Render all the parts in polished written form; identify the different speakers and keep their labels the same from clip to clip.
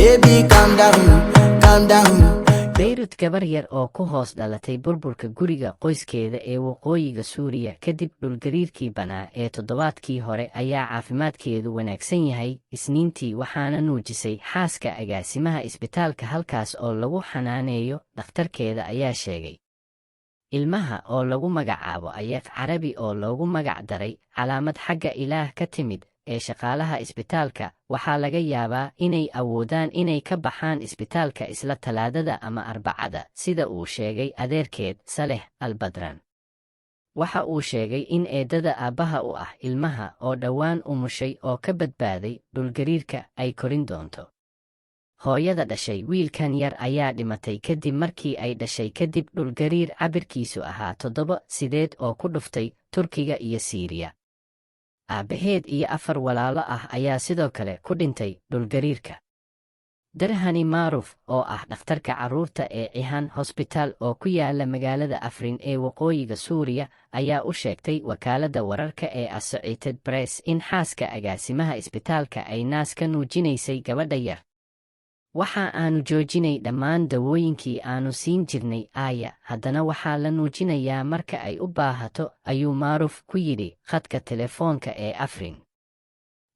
Speaker 1: baby calm down, calm down.
Speaker 2: Beirut gabar yar oo ku hoos dhalatay burburka guriga qoyskeeda ee waqooyiga Suuriya kadib dhulgariirkii banaa ee toddobaadkii hore ayaa caafimaadkeedu wanaagsan yahay Isniintii waxaana nuujisay xaaska agaasimaha isbitaalka halkaas oo lagu xanaaneeyo dhakhtarkeeda ayaa sheegay. Ilmaha oo lagu magacaabo Ayaf Carabi oo loogu magac daray calaamad xagga Ilaah ka timid ee shaqaalaha isbitaalka waxaa laga yaabaa inay awoodaan inay ka baxaan isbitaalka isla Talaadada ama Arbacada sida uu sheegay adeerkeed Saleh Al-Badran. Waxa uu sheegay in eedada aabbaha u ah ilmaha oo dhowaan umushay oo ka badbaaday dhulgariirka ay korin doonto. Hooyada dhashay wiilkan yar ayaa dhimatay kadib markii ay dhashay kadib dhulgariir cabirkiisu ahaa 7.8 oo ku dhuftay Turkiga iyo Siiriya. Aabaheed iyo 4 walaalo ah ayaa sidoo kale ku dhintay dhulgariirka. Darhani Maruf oo ah dhakhtarka carruurta ee Cihan Hospital oo ku yaala magaalada Afrin ee waqooyiga Suuriya ayaa u sheegtay wakaaladda wararka ee Associated Press in xaaska agaasimaha isbitaalka ay naas ka nuujinaysay gabadha yar. Waxa aanu joojinay dhammaan dawooyinkii aanu siin jirnay Aya, haddana waxaa la nuujinayaa marka ay u baahato, ayuu Maruf ku yidhi khadka telefoonka ee Afrin.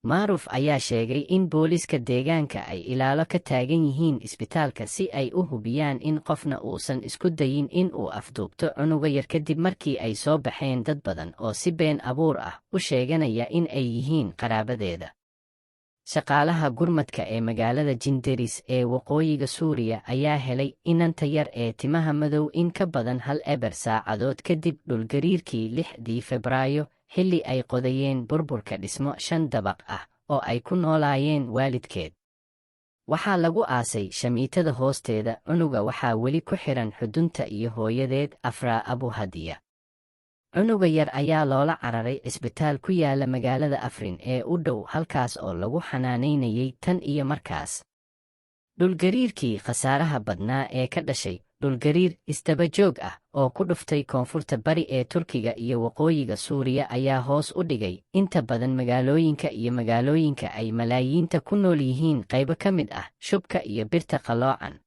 Speaker 2: Maruf ayaa sheegay in booliska deegaanka ay ilaalo ka taagan yihiin isbitaalka si ay u hubiyaan in qofna uusan isku dayin in uu afduubto cunuga yar kadib markii ay soo baxeen dad badan oo si been abuur ah u sheeganaya in ay yihiin qaraabadeeda. Shaqaalaha gurmadka ee magaalada Jinderis ee waqooyiga Suuriya ayaa helay inanta yar ee timaha madow in ka badan 1 saacadood kadib dhulgariirkii 6 Febraayo xilli ay qodayeen burburka dhismo 5 dabaq ah oo ay ku noolaayeen waalidkeed. Waxaa lagu aasay shamiitada hoosteeda. Cunuga waxaa weli ku xiran xudunta iyo hooyadeed Afra Abu Hadiya. Cunuga yar ayaa loola cararay isbitaal ku yaala magaalada Afrin ee u dhow halkaas oo lagu xanaaneynayay tan iyo markaas. Dhulgariirkii khasaaraha badnaa ee ka dhashay dhulgariir isdaba joog ah oo ku dhuftay koonfurta bari ee Turkiga iyo waqooyiga Suuriya ayaa hoos u dhigay inta badan magaalooyinka ay malaayiinta ku nool yihiin qaybo ka mid ah shubka iyo birta qaloocan.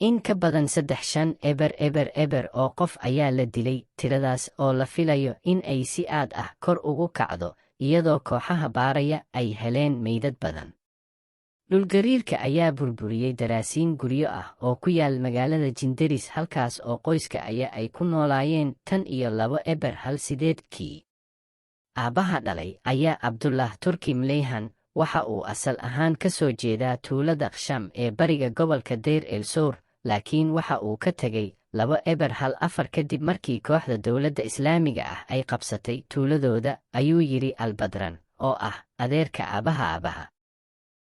Speaker 2: In ka badan 3,500 oo qof ayaa la dilay, tiradaas oo la filayo in ay si aad ah kor ugu kacdo iyadoo kooxaha baaraya ay heleen meydad badan. Dhulgariirka ayaa burburiyey daraasiin guryo ah oo ku yaal magaalada Jinderis halkaas oo qoyska ay ku noolaayeen tan iyo 2018kii. Aabbaha dhalay ayaa Abdullah Turki Mleyhan waxa uu asal ahaan ka soo jeedaa tuulada Khsham ee bariga gobolka Deir el-Zour, laakiin waxa uu ka tegay 2014 kadib markii kooxda dowladda Islaamiga ah ay qabsatay tuuladooda, ayuu yidhi Al-Badran oo ah adeerka aabaha.